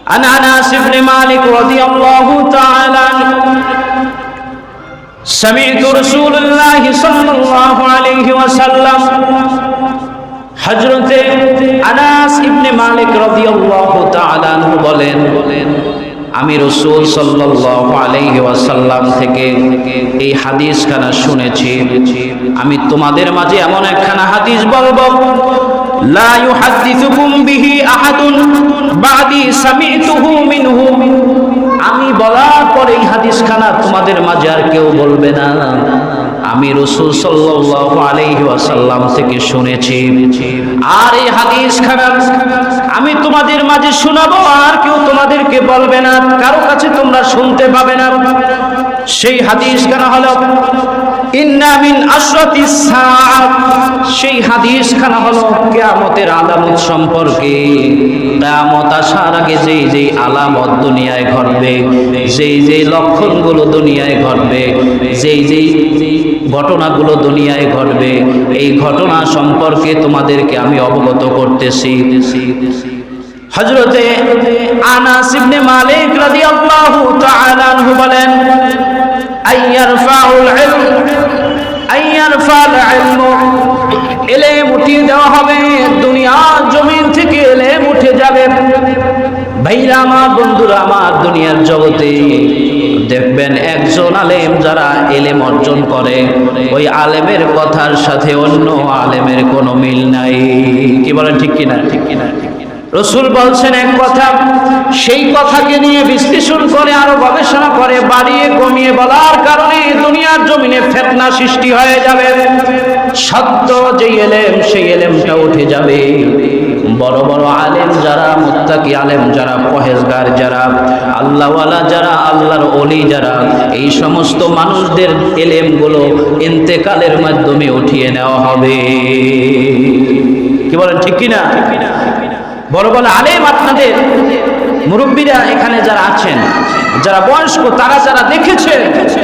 عن أنس بن مالك رضي الله تعالى عنه سمعت رسول الله صلى الله عليه وسلم হযরতে আনাস ইবনে মালিক রাদিয়াল্লাহু তাআলা আনহু বলেন, আমি রাসূল সাল্লাল্লাহু আলাইহি ওয়াসাল্লাম থেকে এই হাদিসখানা শুনেছি। আমি তোমাদের মাঝে এমন একখানা হাদিস বলবো, লা ইউহাদ্দিসুকুম বিহি আহাদুন বাদি সামি'তুহু মিনহু। আমি বলার পরে এই হাদিসখানা তোমাদের মাঝে আর কেউ বলবে না, আমি রাসূল সাল্লাল্লাহু আলাইহি ওয়াসাল্লাম থেকে শুনেছি। আর এই হাদিসখানা আমি তোমাদের মাঝে শোনাবো, আর কেউ তোমাদেরকে বলবে না, কারো কাছে তোমরা শুনতে পাবে না। সেই হাদিসখানা হলো ইন্না মিন আশরাতিস সাআ। সেই হাদিসখানা হলো কিয়ামতের আলামত সম্পর্কে। কিয়ামত আসার আগে যেই আলামত দুনিয়ায় ঘটবে, যেই লক্ষণগুলো দুনিয়ায় ঘটবে, যেই ঘটনাগুলো দুনিয়ায় ঘটবে, এই ঘটনা সম্পর্কে তোমাদেরকে আমি অবগত করতেছি। হযরতে আনাস ইবনে মালিক রাদিয়াল্লাহু তাআলা আনহু বলেন, আইয়ারফাউল ইলম, ইলম উঠিয়ে দেওয়া হবে, দুনিয়ার জমিন থেকে ইলম উঠে যাবে। ভাইরা আমার, বন্ধুরা আমার, দুনিয়ার জগতে দেখবেন একজন আলেম যারা ইলম অর্জন করে, ওই আলেমের কথার সাথে অন্য আলেমের কোনো মিল নাই। কি বলেন, ঠিক কিনা? ঠিক কিনা? রাসূল বলছেন এক কথা, সেই কথাকে নিয়ে বিশ্লেষণ করে আরো গবেষণা করে বাড়িয়ে কমিয়ে বলার কারণে দুনিয়ার জমিনে ফিতনা সৃষ্টি হয়ে যাবে। সত্য যে ইলম, সেই ইলমটা উঠে যাবে। বড় বড় আলেম যারা, মুত্তাকি আলেম যারা, পরহেজগার যারা, আল্লাহওয়ালা যারা, আল্লাহর ওলি যারা, এই সমস্ত মানুষদের ইলমগুলো ইন্তেকালের মাধ্যমে উঠিয়ে নেওয়া হবে। কি বলেন, ঠিক কিনা? বড় বড় আলেম, আপনাদের মুরব্বীরা এখানে যারা আছেন, যারা বয়স্ক, তারা যারা দেখেছেন,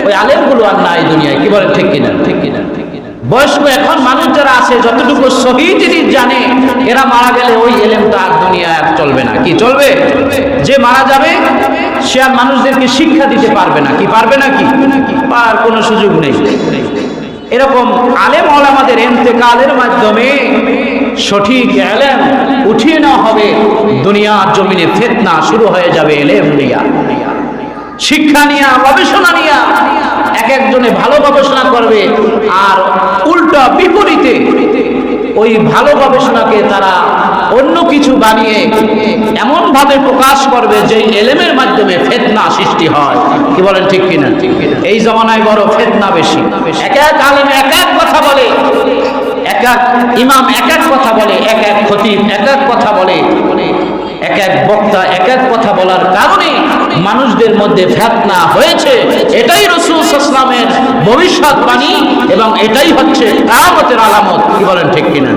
ওই আলেমগুলো আর নাই দুনিয়ায়। কি বলেন, ঠিক কিনা? ঠিক কিনা? বয়স্ক এখন মানুষ যারা আছে, যতটুকু সহি জিনিস জানে, এরা মারা গেলে ওই ইলমটা আর দুনিয়ায় আর চলবে না। কি চলবে? যে মারা যাবে সে আর মানুষদেরকে শিক্ষা দিতে পারবে না। কি পারবে না? কি আর কোনো সুযোগ নেই। এরকম আলেম ওলামাদের ইন্তেকালের মাধ্যমে সঠিক ইলম উঠিয়ে নেওয়া হবে। দুনিয়ার জমিনে ফিতনা শুরু হয়ে যাবে ইলম নিয়া, শিক্ষা নিয়া, গবেষণা নিয়া। এক একজনে ভালো গবেষণা করবে, আর উল্টা বিপরীতে ওই ভালো গবেষণাকে তারা অন্য কিছু বানিয়ে এমন ভাবে প্রকাশ করবে যে ইলমের মাধ্যমে ফিতনা সৃষ্টি হয়। কি বলেন, ঠিক কিনা? এই জমানায় বড় ফিতনা বেশি। এক এক আলেম এক এক কথা বলে, এক এক ইমাম এক এক কথা বলে, এক এক খতিব এক এক কথা বলে, এক এক বক্তা এক এক কথা বলার কারণে মানুষদের মধ্যে ফিতনা হয়েছে। এটাই রাসূল সাল্লাল্লাহু আলাইহি ওয়াসাল্লামের ভবিষ্যৎবাণী এবং এটাই হচ্ছে কিয়ামতের আলামত। কি বলেন, ঠিক কিনা?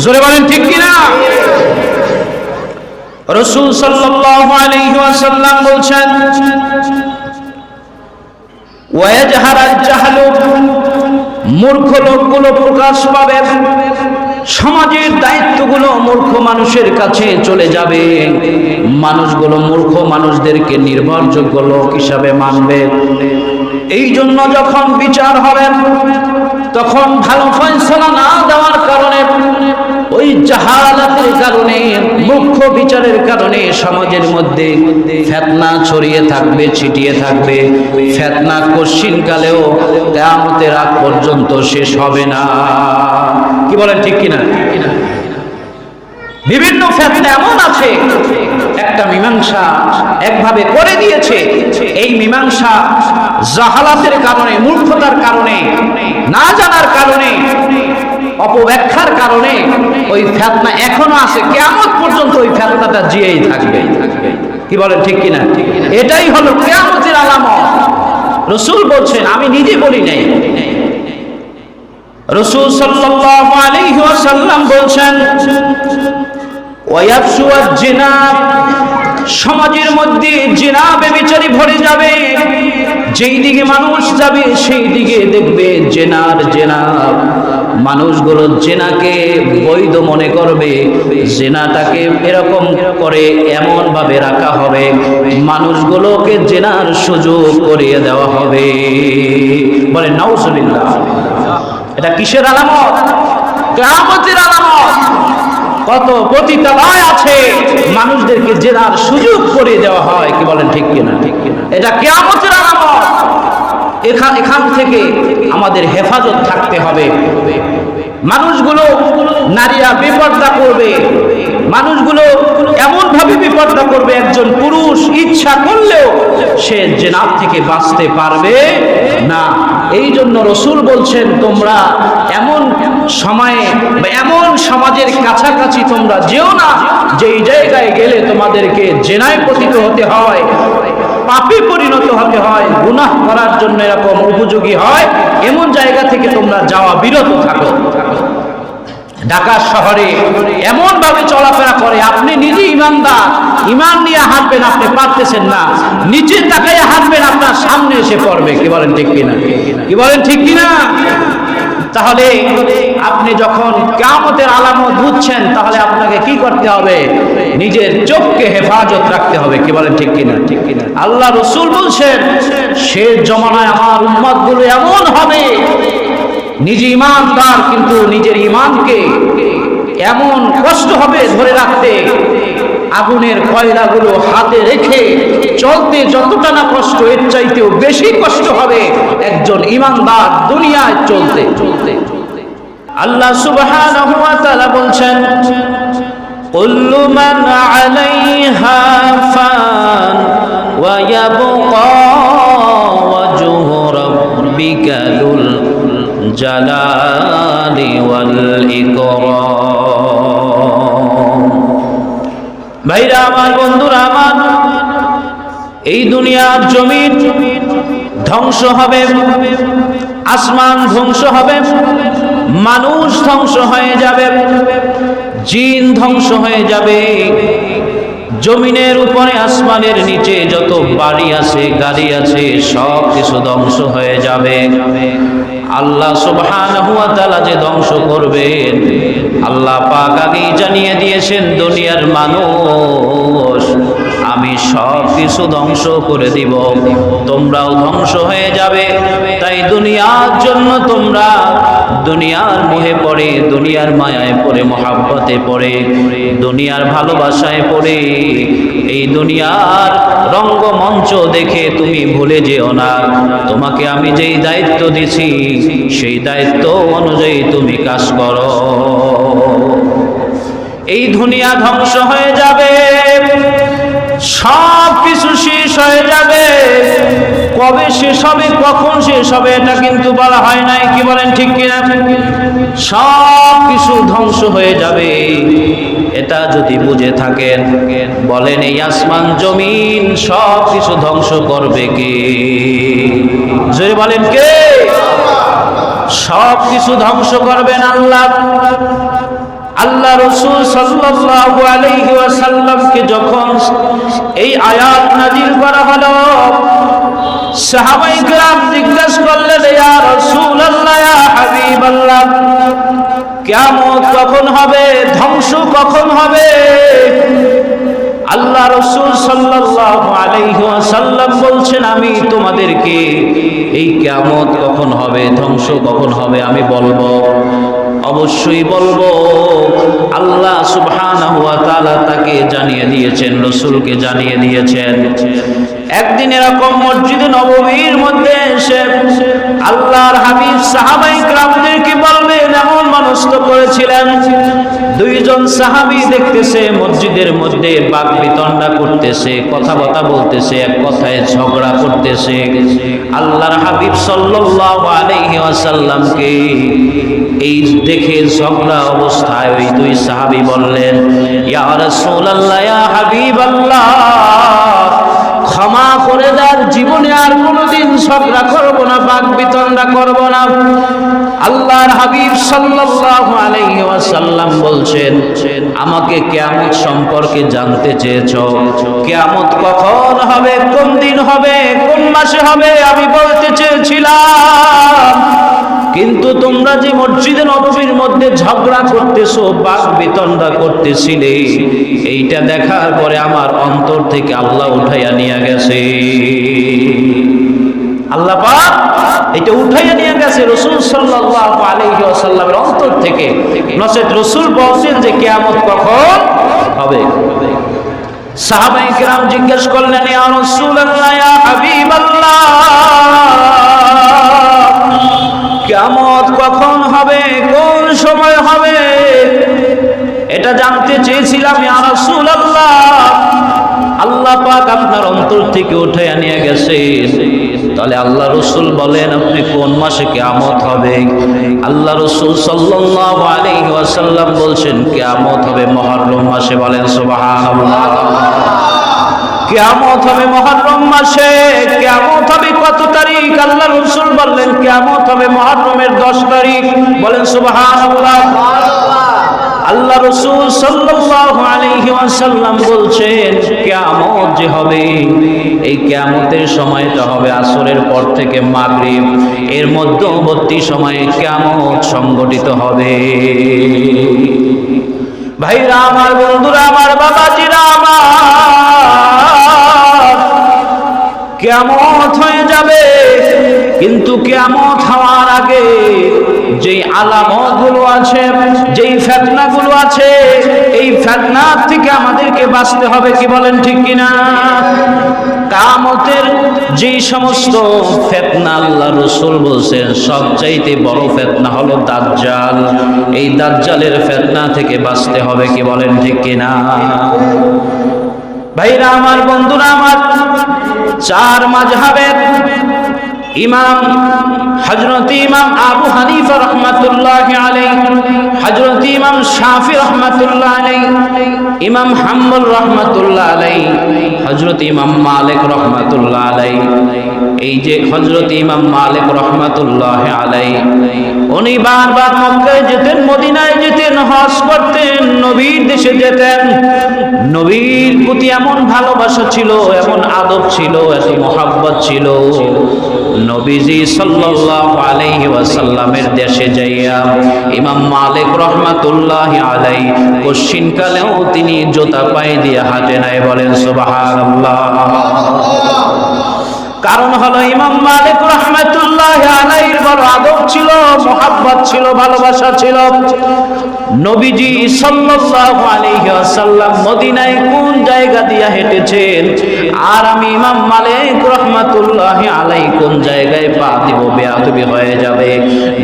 জোরে বলেন, ঠিক কিনা? রাসূল সাল্লাল্লাহু আলাইহি ওয়াসাল্লাম বলছেন, ওয়াজহারাল জাহলু, মূর্খ লোকগুলো প্রকাশ পাবে, সমাজের দায়িত্বগুলো মূর্খ মানুষের কাছে চলে যাবে। মানুষগুলো মূর্খ মানুষদেরকে নির্ভরযোগ্য লোক হিসাবে মানবে। এই জন্য যখন বিচার হবে, তখন ভালো ফয়সালা না দেওয়ার কারণে, ওই জাহালাতের কারণে, মূর্খ বিচারের কারণে সমাজের মধ্যে ফিতনা ছড়িয়ে থাকবে, ছিটিয়ে থাকবে। ফিতনা কশিনকালেও কিয়ামতের আগ পর্যন্ত শেষ হবে না। কি বলেন, ঠিক কিনা? বিভিন্ন ফিতনা এমন আছে, একটা মীমাংসা একভাবে করে দিয়েছে, এই মীমাংসা জাহালাতের কারণে, মূর্খতার কারণে, না জানার কারণে, অপব্যাখ্যার কারণে ওই ফিতনা এখনো আছে। কিয়ামত পর্যন্ত ওই ফিতনাটা জিয়েই থাকবে। কি বলেন, ঠিক কিনা? এটাই হলো কিয়ামতের আলামত। রাসূল বলছেন, আমি নিজে বলি নাই, রাসূল সাল্লাল্লাহু আলাইহি ওয়াসাল্লাম বলছেন, ওয়ায়াফশু আজ-জিনা, সমাজের মধ্যে জিনা ব্যভিচারী ভরে যাবে। যেই দিকে মানুষ যাবে সেই দিকে দেখবে জিনা। মানুষগুলো জেনাকে বৈধ মনে করবে, জেনাটাকে এরকম করে এমন ভাবে রাখা হবে, মানুষগুলোকে জেনার সুযোগ করিয়ে দেওয়া হবে। বলে নাউজুবিল্লাহ। এটা কিসের আলামত? কিয়ামতের আলামত। কত পতিতালয় আছে, মানুষদেরকে জেনার সুযোগ করে দেওয়া হয়। কি বলেন ঠিক কিনা? এটা কিয়ামতের আলামত। এখান থেকে আমাদের হেফাজত থাকতে হবে। মানুষগুলো, নারীরা বেপর্দা করবে, মানুষগুলো এমন ভাবে বেপর্দা করবে, একজন পুরুষ ইচ্ছা করলেও সে জেনার থেকে বাঁচতে পারবে না। এই জন্য রাসূল বলছেন, তোমরা এমন সময়ে বা এমন সমাজের কাছাকাছি তোমরা যেও না, যেই জায়গায় গেলে তোমাদেরকে জেনায় পতিত হতে হয়, পাপে পরিণত হতে হয়, গুনাহ করার জন্য এরকম উপযোগী হয়, এমন জায়গা থেকে তোমরা যাওয়া বিরত থাকো। ঢাকা শহরে এমন ভাবে চলাফেরা করে, আপনি নিজে ইমানদার, ইমান নিয়ে হাঁটবেন, আপনি পারতেছেন না, নিচে তাকাইয়া হাঁটবেন, আপনার সামনে এসে পড়বে। কি বলেন ঠিক কিনা? কি বলেন ঠিক কিনা? তাহলে আপনি যখন কিয়ামতের আলামত বুঝছেন, তাহলে আপনাকে কি করতে হবে? নিজের চোখকে হেফাজত রাখতে হবে। কি বলেন ঠিক কিনা? আল্লাহ রাসূল বলছেন, শেষ জমানায় আমার উম্মতগুলো এমন হবে, নিজে ইমানদার কিন্তু নিজের ইমানকে এমন কষ্ট হবে ধরে রাখতে, আগুনের কয়লাগুলো হাতে রেখে চলতে যতটা না কষ্ট, এর চাইতেও বেশি কষ্ট হবে একজন ইমানদার দুনিয়ায় চলতে। আল্লাহ সুবহানাহু ওয়া তাআলা বলছেন, কুল্লু মান আলাইহা ফান ওয়া ইয়াবকা ওয়াজহু রাব্বিকা যুল জালালি ওয়াল ইকরাম। ভাইরা আমার, বন্ধুরা আমার, এই দুনিয়ার জমিন ধ্বংস হবে, আসমান ধ্বংস হবে, মানুষ ধ্বংস হয়ে যাবে, জিন ধ্বংস হয়ে যাবে, জমিনের উপরে আসমানের নিচে যত বাড়ি আছে, গাড়ি আছে, সব কিছু ধ্বংস হয়ে যাবে। আল্লাহ সুবহানাহু ওয়া তাআলা যে ধ্বংস করবেন, আল্লাহ পাক আগেই জানিয়ে দিয়েছেন, দুনিয়ার মানুষ আমি সব কিছু ধ্বংস করে দিব, তোমরাও ধ্বংস হয়ে যাবে। তাই দুনিয়ার জন্য তোমরা দুনিয়ার মোহে পড়ে, দুনিয়ার মায়ায় পড়ে, মহাব্বতে পড়ে, দুনিয়ার ভালোবাসায় পড়ে, এই দুনিয়ার রঙ্গমঞ্চ দেখে তুমি ভুলে যেও না, তোমাকে আমি যেই দায়িত্ব দিছি সেই দায়িত্ব অনুযায়ী তুমি কাজ করো। এই দুনিয়া ধ্বংস হয়ে যাবে, সব কিছু শেষ হয়ে যাবে। কবে শেষ হবে, কখন শেষ হবে, এটা কিন্তু বলা হয় নাই। কি বলেন ঠিক কিনা? সব কিছু ধ্বংস হয়ে যাবে, এটা যদি বুঝে থাকেন, বলেন এই আসমান জমিন সব কিছু ধ্বংস করবে কে? জোরে বলেন কে? সব কিছু ধ্বংস করবেন আল্লাহ। আল্লাহ রাসূল সাল্লাল্লাহু আলাইহি ওয়াসাল্লামকে যখন এই আয়াত নাযিল করা হলো, সাহাবায়ে কেরাম জিজ্ঞাসা করলেন, ইয়া রাসূলুল্লাহ, ইয়া হাবিবাল্লাহ, কিয়ামত কখন হবে, ধ্বংস কখন হবে? আল্লাহ রাসূল সাল্লাল্লাহু আলাইহি ওয়াসাল্লাম বলছেন, আমি তোমাদেরকে এই কিয়ামত কখন হবে, ধ্বংস কখন হবে আমি বলবো, অবশ্যই বলবো। আল্লাহ সুবহানাহু ওয়া তাআলা তাকে জানিয়ে দিয়েছেন, রাসূলকে জানিয়ে দিয়েছেন। একদিন এরকম মসজিদে নববীর মধ্যে এসে আল্লাহর হাবিব সাহাবায়ে কেরামদেরকে বলবেন, এমন মনস্থ করেছিলেন, দুইজন সাহাবী দেখতেছে মসজিদের মধ্যে বাক বিতণ্ডা করতেছে, কথা বলতেছে, এক কথায় ঝগড়া করতেছে। আল্লাহর হাবিব সাল্লাল্লাহু আলাইহি ওয়াসাল্লামকে এই দেখে ঝগড়া অবস্থায় ওই দুই সাহাবী বললেন, ইয়া রাসূলুল্লাহ, ইয়া হাবিবাল্লাহ, ক্ষমা করে দেন, জীবনে আর কোনোদিন ঝগড়া করব না, বাক বিতণ্ডা করব না। আল্লাহর হাবিব সাল্লাল্লাহু আলাইহি ওয়াসাল্লাম বলছেন, আমাকে কিয়ামত সম্পর্কে জানতে চেয়েছো, কিয়ামত কখন হবে, কোন দিন হবে, কোন মাসে হবে, আমি বলতে চেয়েছিলাম কিন্তু তোমরা যে মসজিদে নববীর মধ্যে ঝগড়া করতেছো, বাক বিতণ্ডা করতেছিলে, এইটা দেখার পরে আমার অন্তর থেকে আল্লাহ উঠাইয়া নিয়ে গেছে। আল্লাহ পাক এটা উঠাইয়া নিয়ে গেছে রাসূল সাল্লাল্লাহু আলাইহি ওয়াসাল্লামের অন্তর থেকে। নচেত রাসূল বলেন যে কিয়ামত কখন হবে। সাহাবায়ে কেরাম জিজ্ঞেস করলেন, ইয়া রাসূলুল্লাহ, ইয়া হাবিবাল্লাহ, কিয়ামত কখন হবে, কোন সময় হবে, এটা জানতে চেয়েছিলাম ইয়া রাসূলুল্লাহ। আল্লাহ পাক আপনার অন্তর থেকে উঠাইয়া নিয়ে গেছে। তাহলে আল্লাহ রাসূল বলেন আপনি কোন মাসে কিয়ামত হবে? আল্লাহ রাসূল সাল্লাল্লাহু আলাইহি ওয়াসাল্লাম বলছেন কিয়ামত হবে মুহররম মাসে। বলেন সুবহানাল্লাহ। কিয়ামত হবে মুহররম মাসে। কিয়ামত হবে কত তারিখ? আল্লাহ রাসূল বললেন কিয়ামত হবে মুহররমের 10 তারিখ। বলেন সুবহানাল্লাহ। আল্লাহ রাসূল সাল্লাল্লাহু আলাইহি ওয়াসাল্লাম বলছেন কিয়ামত যে হবে, এই কিয়ামতের সময়টা হবে আসরের পর থেকে মাগরিব, এর মধ্যবর্তী সময়ে কিয়ামত সংঘটিত হবে। ভাইরা আমার, বন্ধুরা আমার, বাবাজিরা আমার, কিয়ামত হয়ে যাবে। কিন্তু কিয়ামত হওয়ার আগে যেই আলামতগুলো আছে, যেই ফিতনাগুলো আছে, এই ফিতনা থেকে আমাদেরকে বাঁচতে হবে। কি বলেন ঠিক কিনা? কিয়ামতের যেই সমস্ত ফিতনা আল্লাহ রাসূল বলেন সবচাইতে বড় ফিতনা হলো দাজ্জাল। এই দাজ্জালের ফিতনা থেকে বাঁচতে হবে। কি বলেন ঠিক কিনা? ভাইরা আমার, বন্ধুরা আমার, 4 মাযহাবের ইমাম হযরত ইমাম আবু হানিফা রাহমাতুল্লাহি আলাইহি, হযরত ইমাম শাফি রাহমাতুল্লাহি আলাইহি, ইমাম হাম্বল রাহমাতুল্লাহি আলাইহি, হযরত ইমাম মালিক রাহমাতুল্লাহি আলাইহি। এই যে হযরত ইমাম মালিক রাহমাতুল্লাহি আলাইহি, উনি বারবার মক্কায় যেতেন, মদিনায় যেতেন, হজ করতেন, নবীর দেশে যেতেন। নবীর প্রতি এমন ভালোবাসা ছিল, এমন আদব ছিল, এত মহব্বত ছিল, নবীজি সাল্লাল্লাহু আলাইহি ওয়াসাল্লামের দেশে যাইয়া ইমাম মালিক রাহমাতুল্লাহি আলাইহি কশিনকালেও তিনি জুতা পায়ে দিয়ে হাঁটে নাই। বলেন সুবহানাল্লাহ। কারণ হলো ইমাম মালিক রাহমাতুল্লাহি আলাইহির বড় আদব ছিল, মহব্বত ছিল, ভালোবাসা ছিল। নবীজি সাল্লাল্লাহু আলাইহি ওয়াসাল্লাম মদিনায় কোন জায়গা দিয়ে হেঁটেছেন, আর আমি ইমাম মালিক রাহমাতুল্লাহি আলাইহি কোন জায়গায় পা দিব, বেয়াদবি হয়ে যাবে।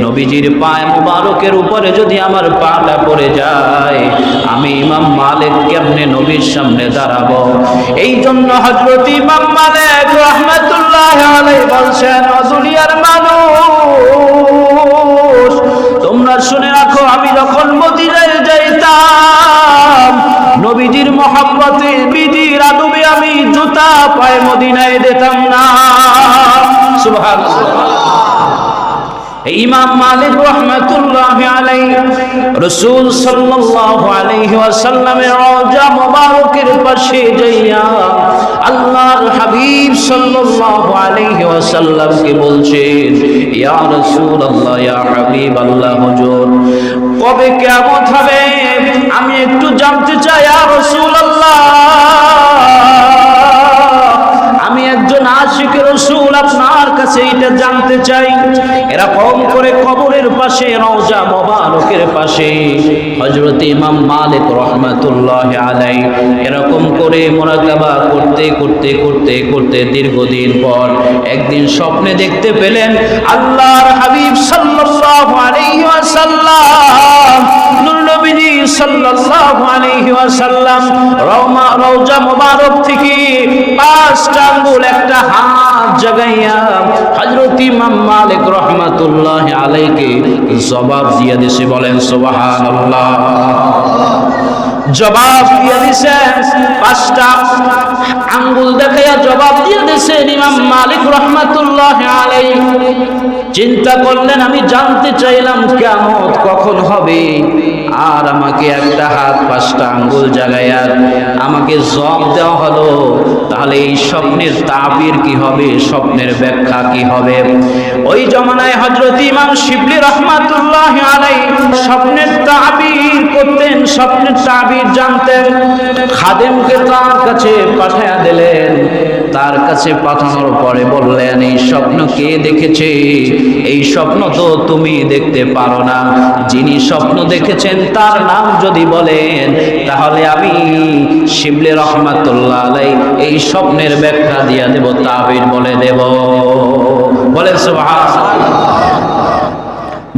নবীজির পায়ে মুবারকের উপরে যদি আমার পাটা পড়ে যায়, আমি ইমাম মালিক কেমনে নবীর সামনে দাঁড়াবো? এই জন্য হযরত ইমাম মালিক রাহমাতুল্লাহি আলাইহি বলছেন, ও দুনিয়ার মানুষ, তোমরা শুনে রাখো, আমি যখন মদিনায় যাইতাম, নবীজির মহব্বতে, বিধির আদবে আমি জুতা পায়ে মদিনায় দিতাম না। সুবহানাল্লাহ। ইমাম মালিক রাহমাতুল্লাহি আলাইহি রাসূল সাল্লাল্লাহু আলাইহি ওয়াসাল্লামের রওজা মুবারকের পাশে যাইয়া আল্লাহর হাবিব সাল্লাল্লাহু আলাইহি ওয়াসাল্লামকে বলছেন, ইয়া রাসূলুল্লাহ, ইয়া হাবিবাল্লাহ, হুজুর কবে কিয়ামত হবে আমি একটু জানতে চাই। ইয়া রাসূলুল্লাহ, আমি একজন আশিক রাসূল, আপনার কাছে এটা জানতে চাই। এরকম করে কবরের পাশে, রওজা মুবারকের পাশে হযরত ইমাম মালিক রাহমাতুল্লাহি আলাইহি এরকম করে মুরাকাবা করতে করতে করতে করতে দীর্ঘদিন পর একদিন স্বপ্নে দেখতে পেলেন আল্লাহর হাবিব সাল্লাল্লাহু আলাইহি ওয়াসাল্লাম, নূর নবীজি সাল্লাল্লাহু আলাইহি ওয়াসাল্লাম রওজা মুবারক থেকে 5টা আঙ্গুল একটা হাত জাগাইয়া হযরত ইমাম মালিক রাহমাতুল্লাহি আলাইহি জবাব দিয়ে দিয়েছে। বলেন সুবহানাল্লাহ। জবাব দিয়ে দিয়েছেন, 5টা আঙ্গুল দেখাইয়া জবাব দিয়ে দিয়েছেন ইমাম মালিক রাহমাতুল্লাহি আলাইহি। চিন্তা করলেন, আমি জানতে চাইলাম কিয়ামত কখন হবে, আর আমাকে একটা হাত 5টা আঙ্গুল জাগাইয়া আমাকে জবাব দেওয়া হলো, তাহলে এই স্বপ্নের তাবির কি হবে, স্বপ্নের ব্যাখ্যা কি হবে। ওই জমানায় হযরত ইমাম শিবলি রাহমাতুল্লাহ আলাইহি স্বপ্নের তাবির করতেন, স্বপ্নের তাবির জানতেন। খাদেমকে তার কাছে পাঠিয়ে দিলেন। তার কাছে পাঠানোর পরে বললেন, এই স্বপ্ন কে দেখেছে? এই স্বপ্ন তো তুমি দেখতে পারো না। যিনি স্বপ্ন দেখেছেন তার নাম যদি বলেন, তাহলে আমি শিবলি রহমাতুল্লাহ আলাইহি এই স্বপ্নের ব্যাখ্যা দিয়া দেব, তাবির বলে দেব। বলেন সুবহানাল্লাহ।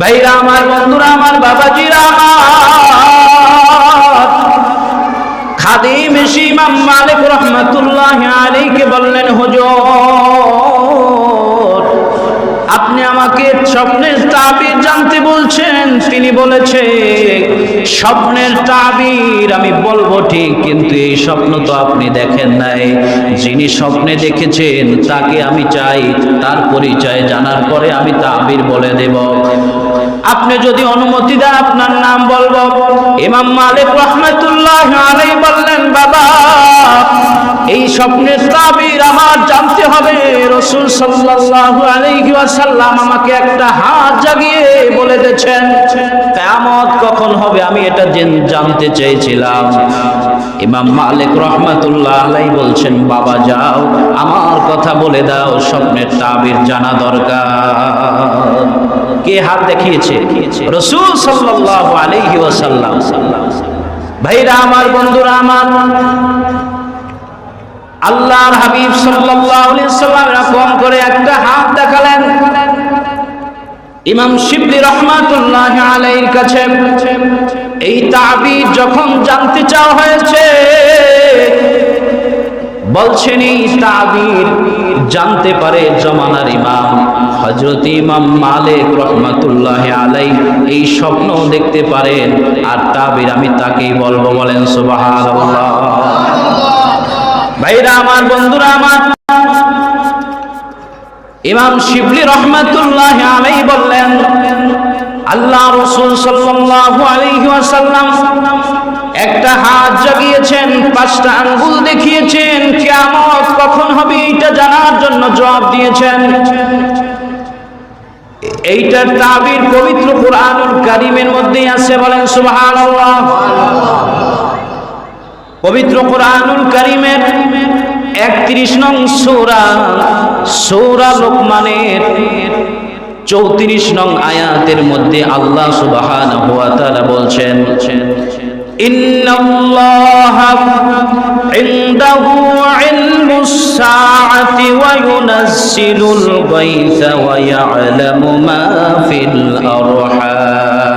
ভাইরা আমার, বন্ধুরা আমার, বাবাজিরা আমার, খাদিম এসে ইমাম মালিক রহমাতুল্লাহ আলাইহিকে বললেন, হুজুর আপনি আমাকে স্বপ্নের তাবির জানতে বলছেন। তিনি বলেছে স্বপ্নের তাবির আমি বলবো ঠিক, কিন্তু এই স্বপ্ন তো আপনি দেখেন নাই। যিনি স্বপ্নে দেখেছেন তাকে আমি চাই, তার পরিচয় জানার পরে আমি তাবির বলে দেব। আপনি যদি অনুমতি দেন আপনার নাম বলবো। ইমাম মালিক রাহমাতুল্লাহ আলাইহি বললেন, বাবা এই স্বপ্নের তাবির আমার জানতে হবে। রাসূল সাল্লাল্লাহু আলাইহি ওয়াসাল্লাম আমাকে একটা হাত জাগিয়ে বলে দিয়েছেন কিয়ামত কখন হবে, আমি এটা জানতে চেয়েছিলাম। ইমাম মালিক রাহমাতুল্লাহ আলাইহি বলছেন, বাবা যাও আমার কথা বলে দাও, স্বপ্নের তাবির জানা দরকার। কে হাত দেখিয়েছে? রাসূল সাল্লাল্লাহু আলাইহি ওয়াসাল্লাম। ভাইরা আমার, বন্ধুরা আমার, আল্লাহর হাবিব সাল্লাল্লাহু আলাইহি ওয়াসাল্লাম এরকম করে একটা হাত দেখালেন ইমাম শিবলি রাহমাতুল্লাহ আলাইহির কাছে। এই তাবির যখন জানতে চাওয়া হয়েছে, বলছেন এই তাবির জানতে পারে জমানার ইমাম হযরত ইমাম মালিক রাহমাতুল্লাহ আলাইহি এই স্বপ্ন দেখতে পারেন, আর তাবির আমি তাকেই বলবো। বলেন সুবহানাল্লাহ। ভাইরা আমার, বন্ধুরা আমার, ইমাম শিবলি রাহমাতুল্লাহ আলাইহি বললেন, আল্লাহ রাসূল সাল্লাল্লাহু আলাইহি ওয়াসাল্লাম একটা হাত জাগিয়েছেন, 5টা আঙ্গুল দেখিয়েছেন, কিয়ামত কখন হবে এটা জানার জন্য জবাব দিয়েছেন। এইটার তাবির পবিত্র কুরআনুল কারীমের মধ্যেই আছে। বলেন সুবহানাল্লাহ। পবিত্র কুরআনুল কারীমের 31 নং সূরা, সূরা লোকমানের 34 নং আয়াতের মধ্যে আল্লাহ সুবহানাহু ওয়া তাআলা বলছেন, ইন্নাল্লাহা ইনদাহু ইলমুস সাআতি ওয়া ইউনাজ্জিলুল গায়থা ওয়া ইয়া'লামু মা ফিল আরহাম।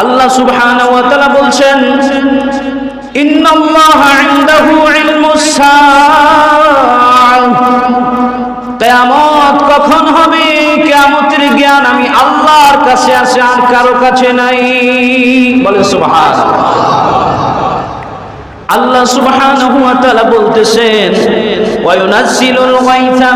আল্লাহ সুবহানাহু ওয়া তাআলা বলছেন, ইন্নাল্লাহা ইনদাহু ইলমুস সাআ, কিয়ামত কখন হবে, কিয়ামতের জ্ঞান আমি আল্লাহর কাছে আছে, আর কারো কাছে নাই। বলে সুবহানাল্লাহ। আল্লাহ সুবহানাহু ওয়া তাআলা বলতেছেন, ওয়া ইউনাজ্জিলুল গায়থা,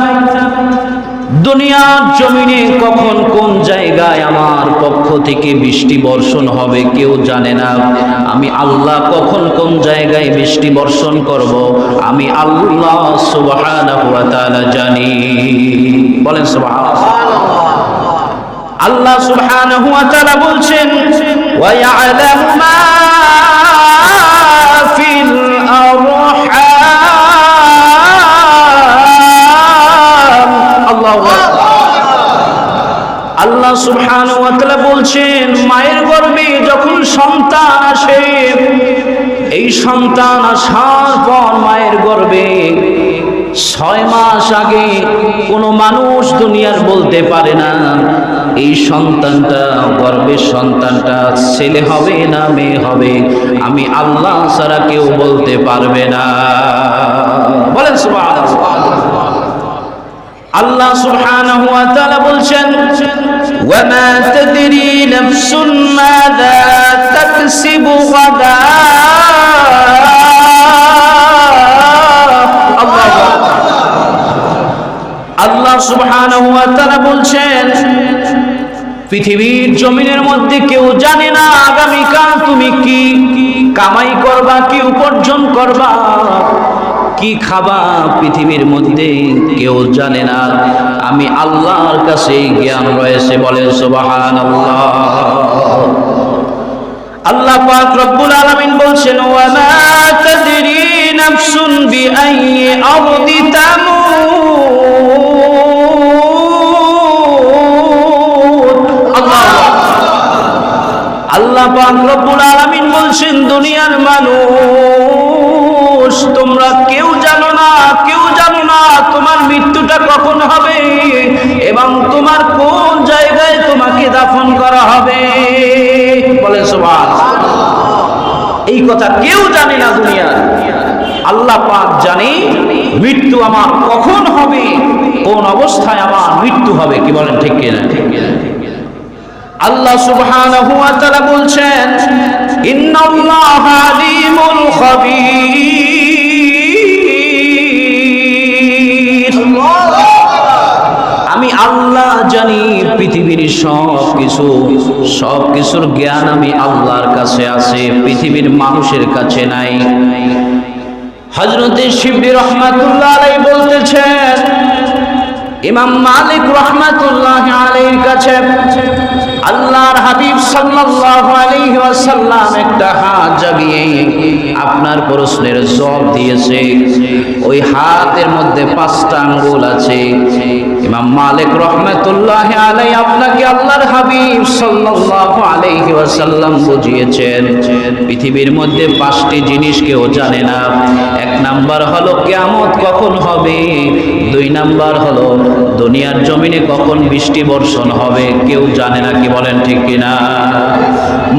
দুনিয়ার জমিনে কখন কোন জায়গায় আমার পক্ষ থেকে বৃষ্টি বর্ষণ হবে কেউ জানে না। আমি আল্লাহ কখন কোন জায়গায় বৃষ্টি বর্ষণ করব আমি আল্লাহ সুবহানাহু ওয়া তাআলা জানি। বলেন সুবহানাল্লাহ। আল্লাহ সুবহানাহু ওয়া তাআলা বলছেন, ওয়া ইয়া'লামু মা ফিল আল্লাহ সুবহানাহু ওয়া তাআলা বলছেন, মায়ের গর্ভে যখন সন্তান আসে, এই সন্তান আসার পর মায়ের গর্ভে 6 মাস আগে কোনো মানুষ দুনিয়ার বলতে পারে না এই সন্তানটা, গর্ভের সন্তানটা ছেলে হবে না মেয়ে হবে, আমি আল্লাহ ছাড়া কেউ বলতে পারবে না। বলেন সুবহানাল্লাহ। আল্লাহ সুবহানাহু ওয়া তাআলা বলছেন, ওয়া মা তাদরি নাফসুন মাযা তাকসিবু গাদা। আল্লাহ সুবহানাহু ওয়া তাআলা বলছেন, পৃথিবীর জমিনের মধ্যে কেউ জানে না আগামীকাল তুমি কি কামাই করবা, কি উপার্জন করবা। কি খাবা পৃথিবীর মধ্যে কেউ জানে না, আমি আল্লাহর কাছে জ্ঞান রয়েছে। বলেন সুবহানাল্লাহ। আল্লাহ পাক রব্বুল আলামিন বলছেন, ওয়া মা তাদরি নাফসুন বিআইয়ি আরদি তামুত। আল্লাহ পাক রব্বুল আলামিন বলছেন, দুনিয়ার মানুষ তোমরা কেউ জানো না তোমার মৃত্যুটা কখন হবে এবং তোমার কোন জায়গায় তোমাকে দাফন করা হবে। বলেন সুবহানাল্লাহ। এই কথা কেউ জানে না দুনিয়ার, আল্লাহ পাক জানে মৃত্যু আমার কখন হবে, কোন অবস্থায় আমার মৃত্যু হবে। কি বলেন ঠিক কিনা? আল্লাহ সুবহানাহু ওয়া তাআলা বলছেন, ইন্নাল্লাহা আলিমুল খাবীর। আমি আল্লাহ জানি পৃথিবীর সব কিছুর জ্ঞান আমি আল্লাহর কাছে আছে, পৃথিবীর মানুষের কাছে নাই। হযরতে শিবলি রাহমাতুল্লাহ আলাইহি বলতেছেন, ইমাম মালিক রাহমাতুল্লাহ আলাইহির কাছে আল্লাহর হাবিব সাল্লাল্লাহু আলাইহি ওয়াসাল্লাম একটা হাত জাগিয়ে আপনার প্রশ্নের জবাব দিয়েছে। ওই হাতের মধ্যে 5টা আঙ্গুল আছে। ইমাম মালিক রাহমাতুল্লাহ আলাইহি আপনাকে আল্লাহর হাবিব সাল্লাল্লাহু আলাইহি ওয়াসাল্লাম বুঝিয়েছেন পৃথিবীর মধ্যে 5টি জিনিস কেউ জানে না। 1 নাম্বার হলো কিয়ামত কখন হবে, 2 নাম্বার হলো দুনিয়ার জমিনে কখন বৃষ্টি বর্ষণ হবে, কেউ জানে না। কি বলেন ঠিক কিনা?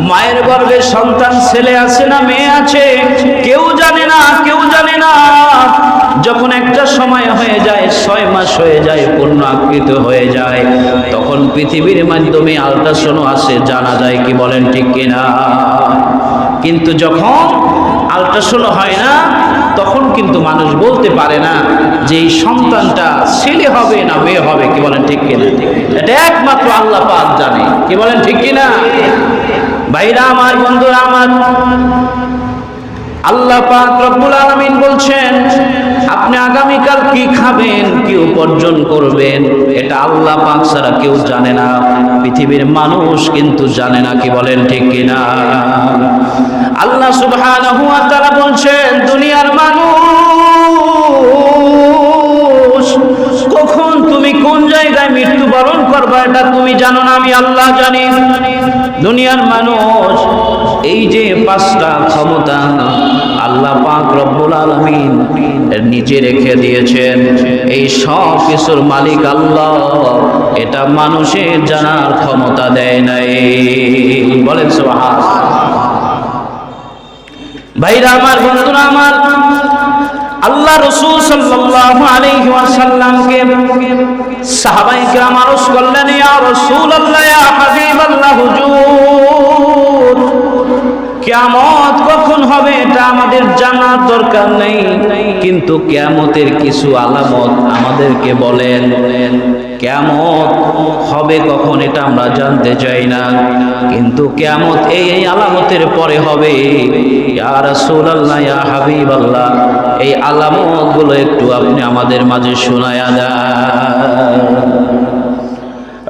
মায়ের গর্ভে সন্তান ছেলে আছে না মেয়ে আছে, কেউ জানে না। যখন একটা সময় হয়ে যায়, 6 মাস হয়ে যায়, পূর্ণ আকৃত হয়ে যায়, তখন পৃথিবীর মাধ্যমে আল্ট্রাসাউন্ড আসে, জানা যায়। কি বলেন ঠিক কিনা? কিন্তু যখন আল্ট্রাসাউন্ড হয় না, তখন কিন্তু মানুষ বলতে পারে না যে এই সন্তানটা ছেলে হবে না মেয়ে হবে। কি বলেন ঠিক কিনা? এটা একমাত্র আল্লাহ পাক জানে। কি বলেন ঠিক কিনা? ভাইরা আমার, বন্ধুরা আমার, আল্লাহ পাক রব্বুল আলামিন বলছেন, আপনি আগামীকাল কি খাবেন, কি উপার্জন করবেন, এটা আল্লাহ পাক ছাড়া কেউ জানে না, পৃথিবীর মানুষ কিন্তু জানে না। কি বলেন ঠিক কিনা? আল্লাহ সুবহানাহু ওয়া তাআলা বলছেন, দুনিয়ার মানুষ কখন তুমি কোন জায়গায় মৃত্যুবরণ করবে এটা তুমি জানো না, আমি আল্লাহ জানি। দুনিয়ার মানুষ এই যে 5টা ক্ষমতা আল্লাহ পাক রব্বুল আলামিন নিজে রেখে দিয়েছেন, এই সব কিছুর মালিক আল্লাহ, এটা মানুষের জানার ক্ষমতা দেয় নাই। বলেন সুবহানাল্লাহ। ভাইরা আমার, বন্ধুরা আমার, আল্লাহ রাসূল সাল্লাল্লাহু আলাইহি ওয়াসাল্লামকে সাহাবায়ে কেরাম আরজ করলেন, ইয়া রাসূলুল্লাহ, ইয়া হাবিবাল্লাহ, হুজুর কিয়ামত কখন হবে এটা আমাদের জানার দরকার নেই, কিন্তু কিয়ামতের কিছু আলামত আমাদেরকে বলেন। কিয়ামত হবে কখন এটা আমরা জানতে চাই না, কিন্তু কিয়ামত এই আলামতের পরে হবে। ইয়া রাসূলুল্লাহ, ইয়া হাবিবাল্লাহ, এই আলামতগুলো একটু আপনি আমাদের মাঝে শোনায়া দেন।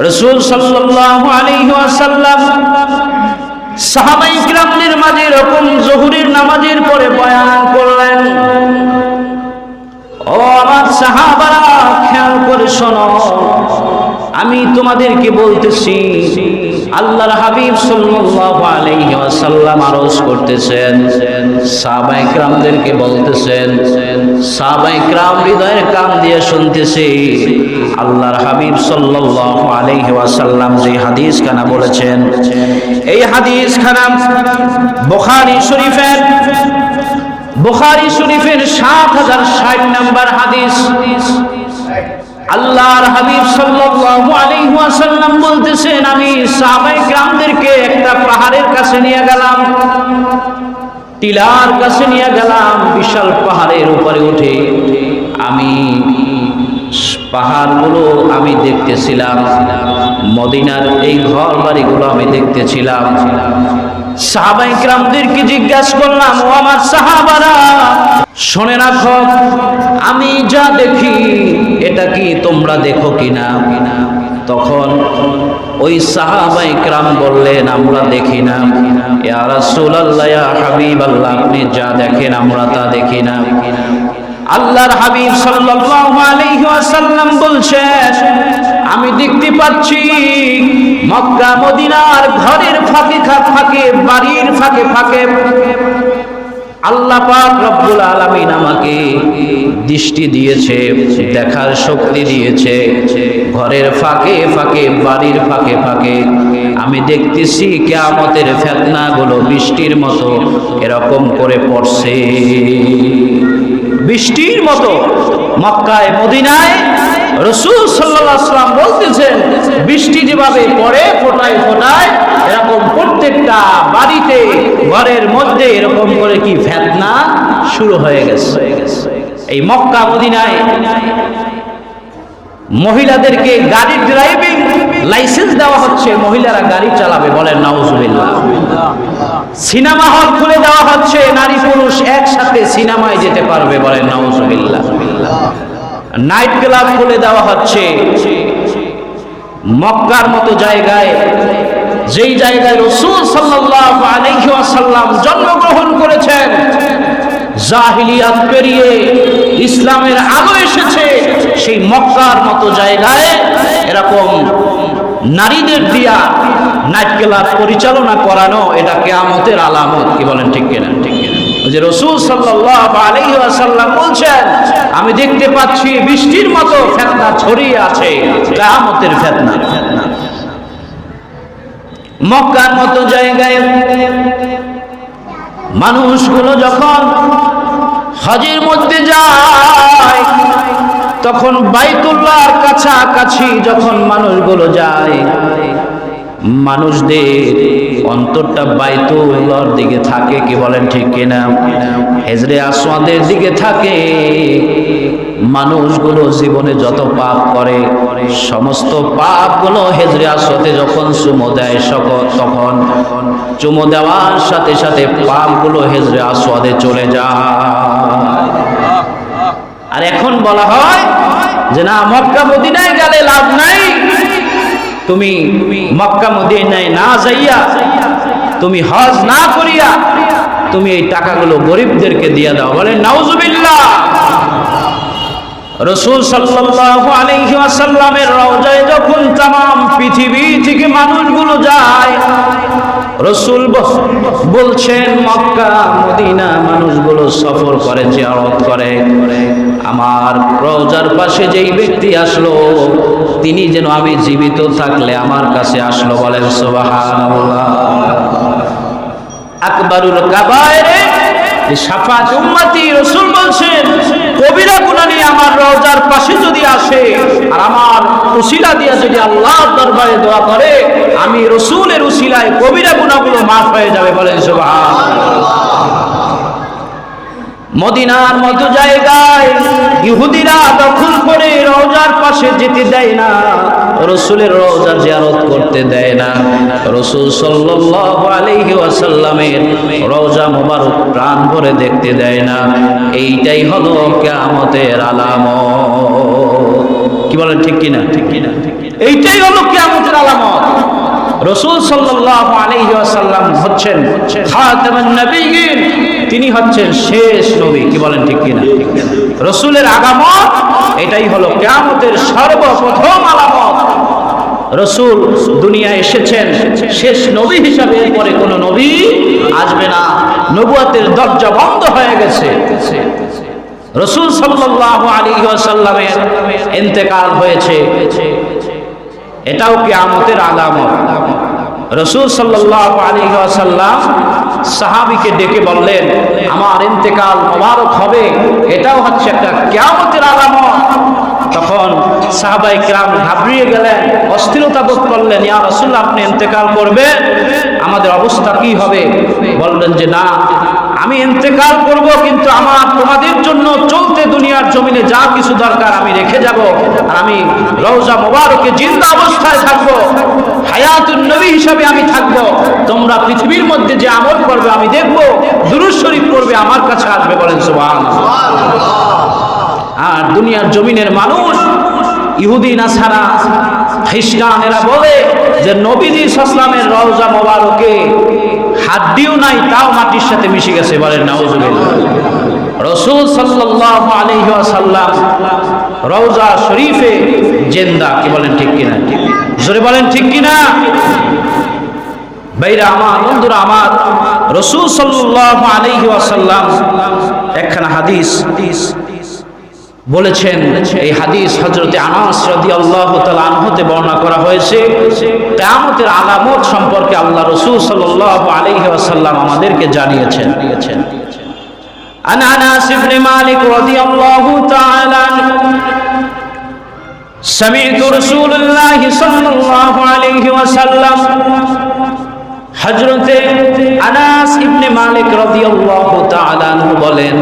রাসূল সাল্লাল্লাহু আলাইহি ওয়াসাল্লাম সাহাবায়ে কিরামদের মাঝে এরকম জোহরের নামাজের পরে বয়ান করলেন, ও আমার সাহাবারা, খেয়াল করে শোনো, আমি তোমাদেরকে বলতেছি, আল্লাহর হাবিব সাল্লাল্লাহু আলাইহি ওয়াসাল্লাম আরজ করতেছেন, সাহাবায়ে কিরামদেরকে বলতেছেন, সাহাবায়ে কিরাম হৃদয়ের কান দিয়ে শুনতেছে। আল্লাহর হাবিব সাল্লাল্লাহু আলাইহি ওয়াসাল্লাম যে হাদিস খানা বলেছেন, এই হাদিস খানা বুখারী শরীফের 7060 নম্বর হাদিস। আল্লাহর হাবিব সাল্লাল্লাহু আলাইহি ওয়াসাল্লাম বলতেছেন, আমি সাহাবায়ে কিরামদেরকে একটা পাহাড়ের কাছে নিয়ে গেলাম, টিলার কাছে নিয়ে গেলাম। বিশাল পাহাড়ের উপরে উঠে আমি পাহাড়গুলো আমি দেখতেছিলাম, মদিনার এই ঘর বাড়িগুলো আমি দেখতেছিলাম। সাহাবায়ে কিরামদেরকে জিজ্ঞাসা করলাম, ও আমার সাহাবারা শুনে রাখো, আমি যা দেখি এটা কি তোমরা দেখো কিনা? তখন ওই সাহাবায়ে কিরাম বললেন, আমরা দেখি না। ইয়া রাসূলুল্লাহ, ইয়া হাবিবাল্লাহ, আপনি যা দেখেন আমরা তা দেখি না। আল্লাহর হাবিব সাল্লাল্লাহু আলাইহি ওয়াসাল্লাম বলছেন, আমি দেখতে পাচ্ছি মক্কা মদিনার ঘরের ফাঁকে ফাঁকে, বাড়ির ফাঁকে ফাঁকে আল্লাহ পাক রব্বুল আলামিন আমাকে দৃষ্টি দিয়েছে, দেখার শক্তি দিয়েছে। ঘরের ফাঁকে ফাঁকে, বাড়ির ফাঁকে ফাঁকে আমি দেখতেছি কিয়ামতের ফিতনাগুলো বৃষ্টির মতো এরকম করে পড়ছে, বৃষ্টির মতো। মক্কায় মদিনায় রাসূল সাল্লাল্লাহু আলাইহি ওয়াসাল্লাম বলতেছেন, বৃষ্টি যেভাবে পড়ে ফোঁটায় ফোঁটায়, এরকম প্রত্যেকটা বাড়িতে ঘরের মধ্যে এরকম করে কি ফিতনা শুরু হয়ে গেছে। এই মক্কা মদিনায় মহিলাদেরকে গাড়ি ড্রাইভিং লাইসেন্স দেওয়া হচ্ছে, মহিলারা গাড়ি চালাবে, বলেন নাউজুবিল্লাহ। সিনেমা হল খুলে দেওয়া হচ্ছে, নারী পুরুষ একসাথে সিনেমায় যেতে পারবে, বলেন নাউজুবিল্লাহ। নাইট ক্লাব খুলে দেওয়া হচ্ছে। মক্কার মতো জায়গায়, যেই জায়গায় রাসূল সাল্লাল্লাহু আলাইহি ওয়াসাল্লাম জন্মগ্রহণ করেছেন, জাহিলিয়াত পেরিয়ে ইসলামের আলো এসেছে, সেই মক্কার মতো জায়গায় এরকম নারীদের দিয়া নাইট ক্লাব পরিচালনা করানো, এটা কিয়ামতের আলামত। কি বলেন, ঠিক কিনা? ঠিক কিনা? যে রাসূল সাল্লাল্লাহু আলাইহি ওয়াসাল্লাম বলছেন, আমি দেখতে পাচ্ছি বৃষ্টির মতো ফিতনা ছড়িয়ে আছে, কিয়ামতের ফিতনা। মক্কার মতো জায়গায় মানুষগুলো যখন হজের মধ্যে যায়, তখন বাইতুল্লাহর কাছাকাছি যখন মানুষগুলো যায়, মানুষদের অন্তরটা বাইতুল্লাহর দিকে থাকে। কি বলেন, ঠিক কিনা? হিজরে আসওয়াদের দিকে থাকে। মানুষগুলো জীবনে যত পাপ করে, সমস্ত পাপগুলো হিজরে আসওয়াদে যখন চুমো দেয়, তখন চুমো দেওয়ার সাথে সাথে পাপগুলো হিজরে আসওয়াদে চলে যায়। আর এখন বলা হয় যে না, মক্কা মদিনায় গেলে লাভ নাই, তুমি মক্কা মদিনায় না যাইয়া, তুমি হজ না করিয়া তুমি এই টাকাগুলো গরিবদেরকে দিয়ে দাও, বলেন নাউজুবিল্লাহ। রাসূল সাল্লাল্লাহু আলাইহি ওয়াসাল্লামের রওজায় যখন तमाम পৃথিবী থেকে মানুষগুলো যায়, রাসূল বলছেন, মক্কা মদিনা মানুষগুলো সফর করে, জিয়ারত করে, আমার রওজার পাশে যেই ব্যক্তি আসলো, তিনি যেন আমি জীবিত থাকলে আমার কাছে আসলো, বলেন সুবহানাল্লাহ। আকবারুল কাবায়েরে শাফাত উম্মতি, রাসূল বলছেন, কবিরা গুনাহ নিয়ে আমার রওজার পাশে যদি আসে আর আমার উসিলা দিয়ে যদি আল্লাহর দরবারে দোয়া করে, আমি রাসূলের উসিলায় কবিরা গুনাহগুলো মাফ হয়ে যাবে, বলেন সুবহানাল্লাহ। মদিনার মতো জায়গায় ইহুদিরা দখল করে রওজার পাশে যেতে দেয় না, রাসূলের রওজা জিয়ারত করতে দেয় না, রাসূল সাল্লাল্লাহু আলাইহি ওয়াসাল্লামের রওজা মোবারক প্রাণ ভরে দেখতে দেয় না। এইটাই হলো কিয়ামতের আলামত। কি বলেন, ঠিক কিনা? ঠিক কিনা? এইটাই হলো কিয়ামতের আলামত। রাসূল সাল্লাল্লাহু আলাইহি ওয়াসাল্লাম হচ্ছেন খাতামুন নবিয়্যিন, তিনি হচ্ছেন শেষ নবী। কি বলেন, ঠিক কিনা? রাসূলের আগমন এটাই হলো কিয়ামতের সর্বপ্রথম আলামত। রাসূল দুনিয়ায় এসেছেন শেষ নবী হিসাবে, এরপরে কোনো নবী আসবে না, নবুয়তের দরজা বন্ধ হয়ে গেছে। রাসূল সাল্লাল্লাহু আলাইহি ওয়াসাল্লামের ইন্তেকাল হয়েছে, এটাও কিয়ামতের আলামত। রাসূল সাল্লাল্লাহু আলাইহি ওয়াসাল্লাম সাহাবীকে ডেকে বললেন, আমার ইন্তেকাল মোবারক হবে, এটাও হচ্ছে একটা কিয়ামতের আলামত। তখন সাহাবায়ে কিরাম ঘাবড়িয়ে গেলেন, অস্থিরতা বোধ করলেন, ইয়া রাসূলুল্লাহ, আপনি ইন্তেকাল করবেন, আমাদের অবস্থা কি হবে? বললেন যে না, আমি ইন্তেকাল করব, কিন্তু আমার তোমাদের জন্য চলতে দুনিয়া দুনিয়ার জমিনে যা কিছু দরকার আমি রেখে যাব, আর আমি রওজা মোবারকে জিন্দা অবস্থায় থাকবো, হায়াতুন নবী হিসাবে আমি থাকবো। তোমরা পৃথিবীর মধ্যে যে আমল করবে আমি দেখবো, দুরূদ শরীফ পড়বে, আমার কাছে আসবে। বলেন সুবহানাল্লাহ। আর দুনিয়ার জমিনের মানুষ, ইহুদি নাসারা খ্রিস্টান, এরা বলে যে নবীজি সাল্লামের রওজা মোবারকে হাড্ডিও নাই, তাও মাটির সাথে মিশে গেছে। বলেন নাউজুবিল্লাহ। রাসূল সাল্লাল্লাহু আলাইহি ওয়াসাল্লাম রওজা শরীফে জিন্দা। কি বলেন ঠিক কিনা? জোরে বলেন ঠিক কিনা? ভাইরা আমার, বন্ধুরা আমার, রাসূল সাল্লাল্লাহু আলাইহি ওয়াসাল্লাম একখানা হাদিস বলেছেন। এই হাদিস হযরতে আনাস রাদিয়াল্লাহু তাআলা আনহুতে বর্ণনা করা হয়েছে। কিয়ামতের আলামত সম্পর্কে আল্লাহ রাসূল সাল্লাল্লাহু আলাইহি ওয়াসাল্লাম আমাদেরকে জানিয়েছেন। আন আনাস ইবনে মালিক রাদিয়াল্লাহু তাআলা সামি'তু রাসূলুল্লাহ সাল্লাল্লাহু আলাইহি ওয়াসাল্লাম, হযরতে আনাস ইবনে মালিক রাদিয়াল্লাহু তাআলা আনহু বলেন,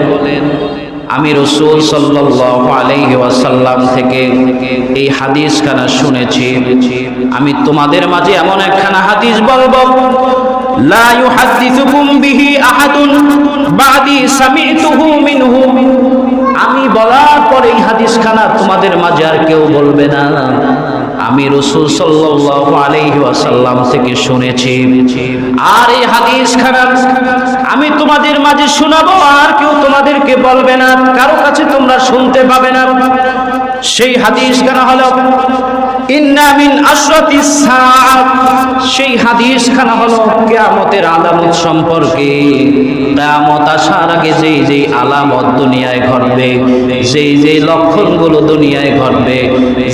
আমি রাসূল সাল্লাল্লাহু আলাইহি ওয়াসাল্লাম থেকে এই হাদিসখানা শুনেছি। আমি তোমাদের মাঝে এমন একখানা হাদিস বলবো, লা ইউহাদ্দিসুকুম বিহি আহাদুন বাদি সামি'তুহু মিনহু। আমি বলার পরে এই হাদিসখানা তোমাদের মাঝে আর কেউ বলবে না, আমি রাসূল সাল্লাল্লাহু আলাইহি ওয়াসাল্লাম থেকে শুনেছি। আর এই হাদিসখানা আমি তোমাদের মাঝে শোনাবো, আর কেউ তোমাদেরকে বলবে না, কারো কাছে তোমরা শুনতে পাবে না। সেই হাদিসখানা হলো ইন্না মিন আশরাতিস সাআত। সেই হাদিসখানা হলো কিয়ামতের আলামত সম্পর্কে। কিয়ামত আসার আগে যেই যেই আলামত দুনিয়ায় ঘটবে, যেই যেই লক্ষণগুলো দুনিয়ায় ঘটবে,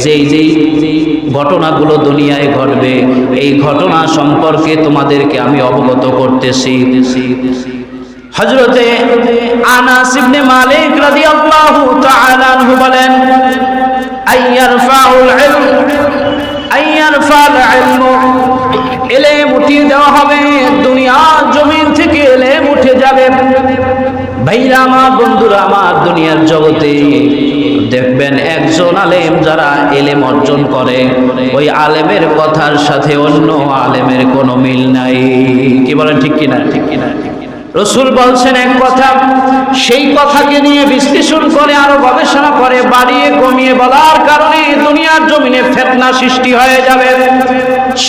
যেই যেই ঘটনাগুলো দুনিয়ায় ঘটবে, এই ঘটনা সম্পর্কে তোমাদেরকে আমি অবগত করতেছি। হযরতে আনাস ইবনে মালিক রাদিয়াল্লাহু তাআলা আনহু বলেন, আইয়ারফাউল ইলম, ইলম উঠিয়ে দেওয়া হবে, দুনিয়ার জমিন থেকে ইলম উঠে যাবে। ভাইরা আমার, বন্ধুরা আমার, দুনিয়ার জগতে দেখবেন একজন আলেম যারা ইলম অর্জন করে, ওই আলেমের কথার সাথে অন্য আলেমের কোনো মিল নাই। কি বলেন ঠিক কিনা? ঠিক কিনা? রাসূল বলছেন এক কথা, সেই কথাকে নিয়ে বিশ্লেষণ করে আরো গবেষণা করে বাড়িয়ে কমিয়ে বলার কারণে দুনিয়ার জমিনে ফিতনা সৃষ্টি হয়ে যাবে।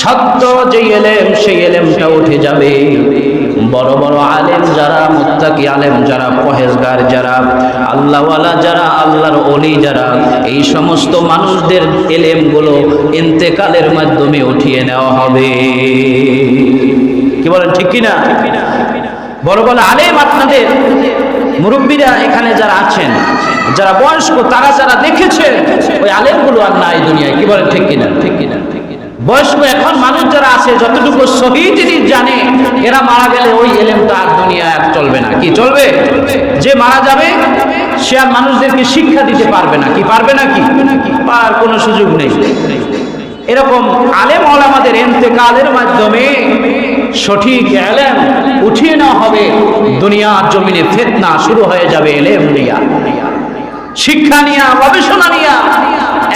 সত্য যে ইলম, সেই ইলমটা উঠে যাবে। বড় বড় আলেম যারা, মুত্তাকি আলেম যারা, পরহেজগার যারা, আল্লাহওয়ালা যারা, আল্লাহর ওলি যারা, এই সমস্ত মানুষদের ইলমগুলো ইন্তেকালের মাধ্যমে উঠিয়ে নেওয়া হবে। কি বলেন ঠিক কিনা? বড় বড় আলেম, আপনাদের মুরব্বীরা এখানে যারা আছেন, যারা বয়স্ক, তারা যারা দেখেছে, ওই আলেমগুলো আর নাই দুনিয়ায়। কি বলেন ঠিক কিনা? ঠিক কিনা? বয়স্ক এখন মানুষ যারা আছে, যতটুকু সহিহ জিনিস জানে, এরা মারা গেলে ওই ইলমটা আর দুনিয়ায় আর চলবে না। কি চলবে? যে মারা যাবে সে আর মানুষদেরকে শিক্ষা দিতে পারবে না। কি পারবে না? কি আর কোনো সুযোগ নেই। এরকম আলেম ওলামাদের ইন্তেকালের মাধ্যমে সঠিক ইলম উঠিয়ে নেওয়া হবে। দুনিয়ার জমিনে ফিতনা শুরু হয়ে যাবে ইলম নিয়া, শিক্ষা নিয়া, গবেষণা নিয়া।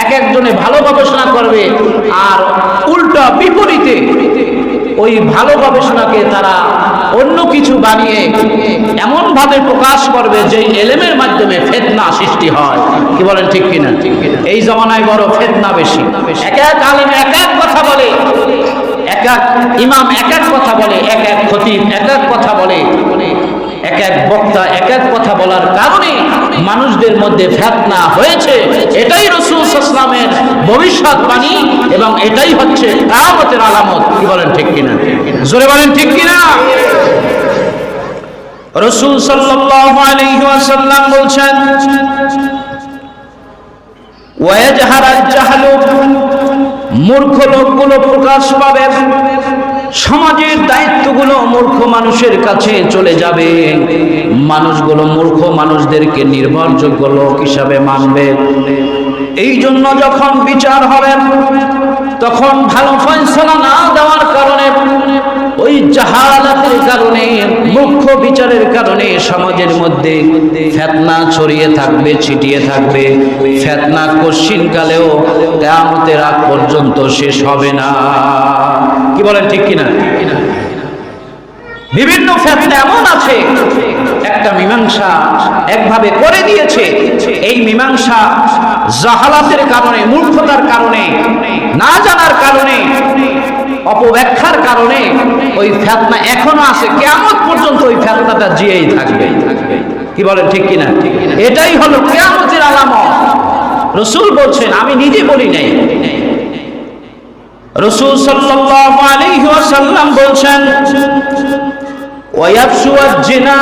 এক একজনে ভালো গবেষণা করবে, আর উল্টা বিপরীতে ওই ভালো গবেষণাকে তারা অন্য কিছু বানিয়ে এমন ভাবে প্রকাশ করবে যে ইলমের মাধ্যমে ফিতনা সৃষ্টি হয়। কি বলেন ঠিক কিনা? এই জমানায় বড় ফিতনা বেশি। এক এক আলেম এক এক কথা বলে, এক এক ইমাম এক এক কথা বলে, এক এক খতিব এক এক কথা বলে, এক এক বক্তা এক এক কথা বলার কারণে মানুষদের মধ্যে ফিতনা হয়েছে। এটাই রাসূল সাল্লাল্লাহু আলাইহি ওয়াসাল্লামের ভবিষ্যৎবাণী এবং এটাই হচ্ছে কিয়ামতের আলামত। কি বলেন ঠিক কিনা? জোরে বলেন ঠিক কিনা? রাসূল সাল্লাল্লাহু আলাইহি ওয়াসাল্লাম বলছেন, ওয়াজহারাল জাহলু, মূর্খ লোকগুলো প্রকাশ পাবে, সমাজের দায়িত্বগুলো মূর্খ মানুষের কাছে চলে যাবে। মানুষগুলো মূর্খ মানুষদেরকে নির্ভরযোগ্য লোক হিসাবে মানবে। এই জন্য যখন বিচার হবে, তখন ভালো ফয়সালা না দেওয়ার কারণে ওই ওই জাহালাতের কারণে, মুখ্য বিচারের কারণে সমাজের মধ্যে ফিতনা ছড়িয়ে থাকবে, ছিটিয়ে থাকবে। ফিতনা কশিনকালেও কিয়ামতের আগ পর্যন্ত শেষ হবে না। কি বলেন ঠিক কিনা? বিভিন্ন ফিতনা এমন আছে, একটা মীমাংসা একভাবে করে দিয়েছে, এই মীমাংসা জাহালাতের কারণে, মূর্খতার কারণে, না জানার কারণে, অপব্যাখ্যার কারণে ওই ফিতনা এখনো আছে, কিয়ামত পর্যন্ত ওই ফিতনাটা জিয়েই থাকবে। কি বলেন ঠিক কিনা? এটাই হলো কিয়ামতের আলামত। রাসূল বলছেন, আমি নিজে বলি নাই, রাসূল সাল্লাল্লাহু আলাইহি ওয়াসাল্লাম বলছেন, ওয়ায়াফশু আজ-জিনা,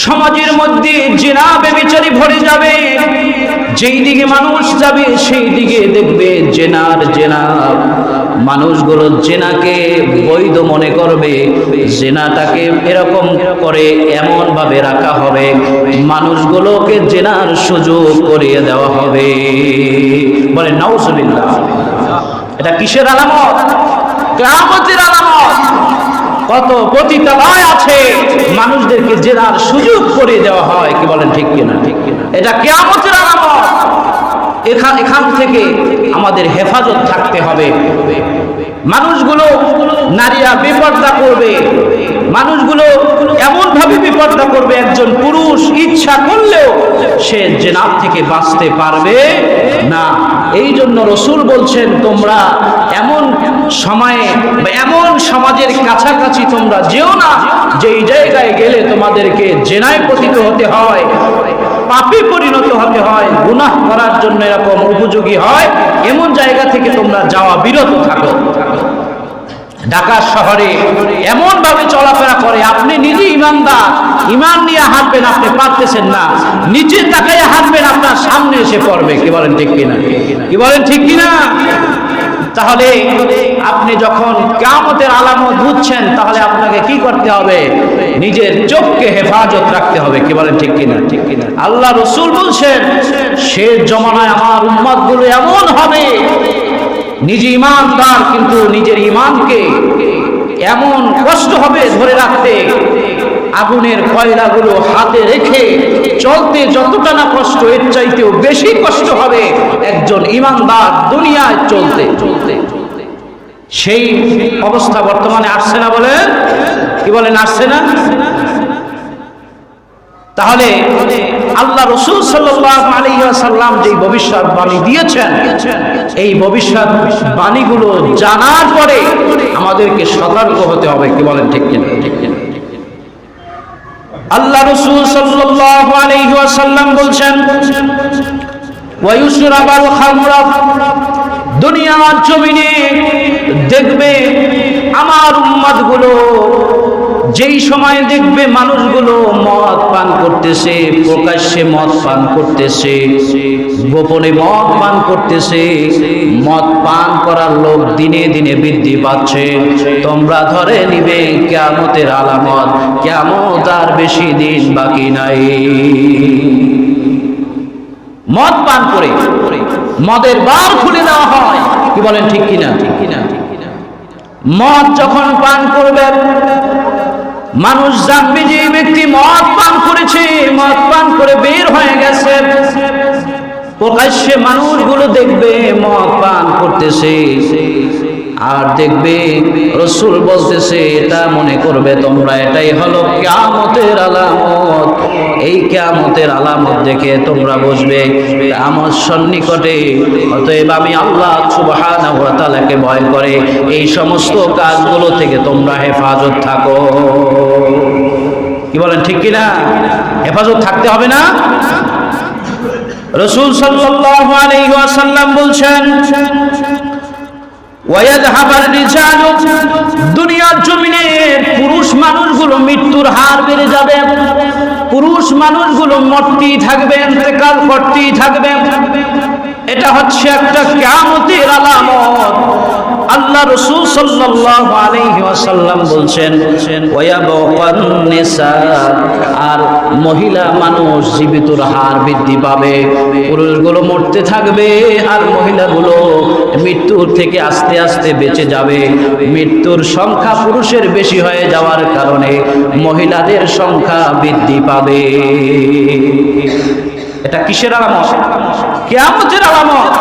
সমাজের মধ্যে জিনা ব্যভিচারী ভরে যাবে। যেই দিকে মানুষ যাবে সেই দিকে দেখবে জিনার জিনা। মানুষগুলো জিনাকে বৈধ মনে করবে, জিনাটাকে এরকম করে এমন ভাবে রাখা হবে, মানুষগুলোকে জিনার সুযোগ করিয়ে দেওয়া হবে। বলে নাউজুবিল্লাহ। এটা কিসের আলামত? কিয়ামতের আলামত। কত পতিতালয় আছে, মানুষদেরকে জেনার সুযোগ করে দেওয়া হয়। কি বলেন ঠিক কিনা? এটা কিয়ামতের আলামত। এখান থেকে আমাদের হেফাজত থাকতে হবে। মানুষগুলো, নারীরা বেপরদা করবে, মানুষগুলো এমন ভাবে বেপরদা করবে, একজন পুরুষ ইচ্ছা করলেও সে জিনাত থেকে বাঁচতে পারবে না। এই জন্য রাসূল বলছেন, তোমরা এমন সময়ে, এমন সমাজের কাছাকাছি তোমরা যেও না, যেই জায়গায় গেলে তোমাদেরকে জিনায় পতিত হতে হয়, পাপে পরিণত হতে হয়, গুনাহ করার জন্য এরকম উপযোগী হয়, এমন জায়গা থেকে তোমরা যাওয়া বিরত থাকো। ঢাকা শহরে এমন ভাবে চলাফেরা করে, আপনি নিজে ইমানদার, ইমান নিয়ে হাঁটবেন, আপনি পারতেছেন না, নিচে তাকাইয়া হাঁটবেন, আপনার সামনে এসে পড়বে। কি বলেন ঠিক কিনা? কি বলেন ঠিক কিনা? তাহলে আপনি যখন কিয়ামতের আলামত বুঝছেন, তাহলে আপনাকে কি করতে হবে? নিজের চোখকে হেফাজত রাখতে হবে। কি বলেন ঠিক কিনা? আল্লাহ রাসূল বলছেন, শেষ জমানায় আমার উম্মতগুলো এমন হবে, নিজে ইমানদার কিন্তু নিজের ইমানকে এমন কষ্ট হবে ধরে রাখতে, আগুনের কয়লাগুলো হাতে রেখে চলতে যতটা না কষ্ট, এর চাইতেও বেশি কষ্ট হবে একজন ইমানদার দুনিয়ায় চলতে। সেই অবস্থা বর্তমানে আসছে না? বলেন, কি বলেন, আসছে না? তাহলে আল্লাহ রাসূল সাল্লাল্লাহু আলাইহি ওয়াসাল্লাম যে ভবিষ্যৎবাণী দিয়েছেন, এই ভবিষ্যৎবাণীগুলো জানার পরে আমাদেরকে সতর্ক হতে হবে। কি বলেন ঠিক কিনা? আল্লাহ রাসূল সাল্লাল্লাহু আলাইহি ওয়াসাল্লাম বলছেন, ওয়ায়ুশরাবাল খামরা, দুনিয়ার জমিনে দেখবে আমার উম্মতগুলো, যেই সময় দেখবে মানুষগুলো মদ পান করতেছে, প্রকাশ্যে মদ পান করতেছে, গোপনে মদ পান করতেছে, মদ পান করার লোক দিনে দিনে বৃদ্ধি পাচ্ছে, তোমরা ধরে নিবে কিয়ামতের আলামত, কিয়ামত আর বেশি দিন বাকি নাই। মদ পান করে মদের বার খুলে দেওয়া হয়। কি বলেন ঠিক কিনা? মদ যখন পান করবে, মানুষ জানবে যে এই ব্যক্তি মদ পান করেছে, মদ পান করে বের হয়ে গেছে। প্রকাশ্যে মানুষগুলো দেখবে মদ পান করতেছে, আর দেখবে রাসূল বলতেছে, এটা মনে করবে তোমরা এটাই হলো কিয়ামতের আলামত। এই কিয়ামতের আলামত দেখে তোমরা বুঝবে কিয়ামত সন্নিকটে। অতএব আমি আল্লাহ সুবহানাহু ওয়া তাআলাকে ভয় করে এই সমস্ত কাজগুলো থেকে তোমরা হেফাজত থাকো। কি বলেন ঠিক কিনা? হেফাজত থাকতে হবে না? রাসূল সাল্লাল্লাহু আলাইহি ওয়াসাল্লাম বলছেন, দুনিয়ার জমিনে পুরুষ মানুষগুলো মৃত্যুর হার বেড়ে যাবে, পুরুষ মানুষগুলো মরতেই থাকবে, ইন্তেকাল করতেই থাকবে। এটা হচ্ছে একটা কিয়ামতের আলামত। আল্লাহ আল্লাহ রাসূল সাল্লাল্লাহু আলাইহি ওয়াসাল্লাম বলছেন ওয়ায়াবকান নিসা, আর মহিলা মানুষ জীবিতর হার বৃদ্ধি পাবে, পুরুষগুলো মরতে থাকবে আর মহিলাগুলো মৃত্যুর থেকে আস্তে আস্তে বেঁচে যাবে। মৃত্যুর সংখ্যা পুরুষের বেশি হয়ে যাওয়ার কারণে মহিলাদের সংখ্যা বৃদ্ধি পাবে। এটা কিসের আলামত? কিয়ামতের আলামত।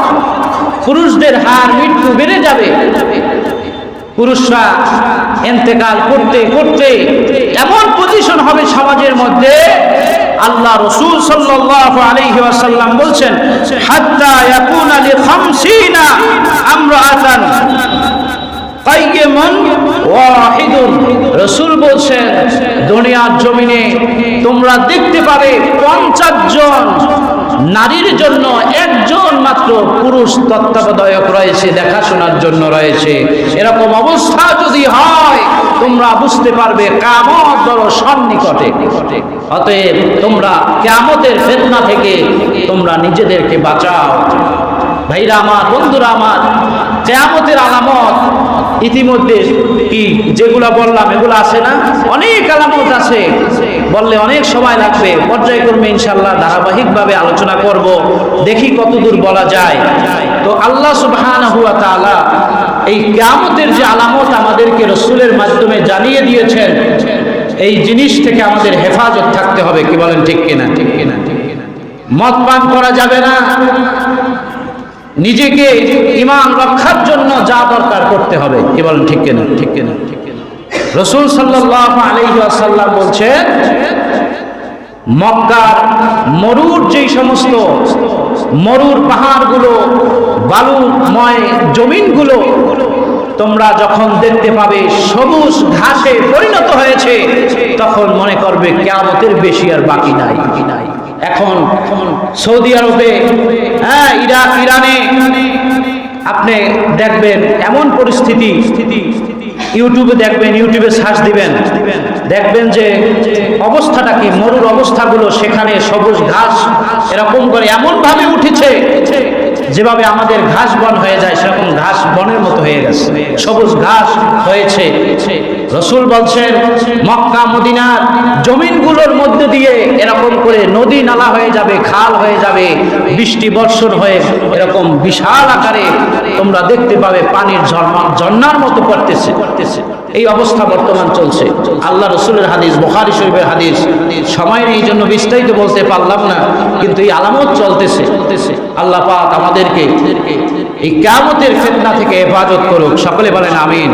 পুরুষদের হার মৃত্যু বেড়ে যাবে, পুরুষরা ইন্তেকাল করতে করতে এমন পজিশন হবে সমাজের মধ্যে, আল্লাহ রাসূল সাল্লাল্লাহু আলাইহি ওয়াসাল্লাম বলছেন হাত্তা ইয়াকুনা লি 50 আমরাআতান কাইয়্যিমুন ওয়াহিদুন। রাসূল বলছেন দুনিয়ার জমিনে তোমরা দেখতে পাবে 50 জন নারীর জন্য একজন মাত্র পুরুষ তত্ত্বাবধায়ক রয়েছে, দেখাশোনার জন্য রয়েছে। এরকম অবস্থা যদি হয় তোমরা বুঝতে পারবে কিয়ামত বড় সন্নিকটে। অতএব তোমরা কিয়ামতের ফিতনা থেকে তোমরা নিজেদেরকে বাঁচাও। ভাইরা আমার, বন্ধুরা আমার, কিয়ামতের আলামত ইতিমধ্যে কি যেগুলা বললাম এগুলো আছে না? অনেক আলামত আছে, বললে অনেক সময় লাগবে। পর্যায়ক্রমে ইনশাআল্লাহ ধারাবাহিকভাবে আলোচনা করব, দেখি কতদূর বলা যায়। তো আল্লাহ সুবহানাহু ওয়া তাআলা এই কিয়ামতের যে আলামত আমাদেরকে রাসূলের মাধ্যমে জানিয়ে দিয়েছেন, এই জিনিস থেকে আমাদের হেফাজত থাকতে হবে। কি বলেন, ঠিক কিনা? ঠিক কিনা? ঠিক কিনা? মদ পান করা যাবে না। নিজেকে ঈমান রক্ষার জন্য যা দরকার করতে হবে। কি বলেন, ঠিক কিনা? ঠিক কিনা? ঠিক কিনা? রাসূল সাল্লাল্লাহু আলাইহি ওয়াসাল্লাম বলছেন মক্কার মরুর যেই সমস্ত মরুর পাহাড়গুলো, বালুময় জমিনগুলো তোমরা যখন দেখতে পাবে সবুজ ঘাসে পরিণত হয়েছে, তখন মনে করবে কিয়ামতের বেশি আর বাকি নাই। এখন সৌদি আরবে, ইরাক, ইরানে আপনি দেখবেন এমন পরিস্থিতি, ইউটিউবে দেখবেন, ইউটিউবে সার্চ দিবেন, দেখবেন যে অবস্থাটা কি, মরুর অবস্থাগুলো, সেখানে সবুজ ঘাস এরকম করে এমন ভাবে উঠেছে যেভাবে আমাদের ঘাস বন হয়ে যায় সেরকম ঘাস বনের মতো হয়ে গেছে, সবুজ ঘাস হয়েছে। রাসূল বলছেন মক্কা মদিনার জমিনগুলোর মধ্যে দিয়ে এরকম করে নদী নালা হয়ে যাবে, খাল হয়ে যাবে, বৃষ্টি বর্ষণ হয়ে এরকম বিশাল আকারে তোমরা দেখতে পাবে পানির ঝর্ণার মতো পড়তেছে। এই অবস্থা বর্তমান চলছে। আল্লাহ রাসূলের হাদিস, বুখারী শরীফের হাদিস, সময় নেই এই জন্য বিস্তারিত বলতে পারলাম না, কিন্তু এই আলামত চলতেছে। আল্লাহ পাক আমাদেরকে এই কিয়ামতের ফিতনা থেকে হেফাজত করুক। সকলে বলেন আমিন।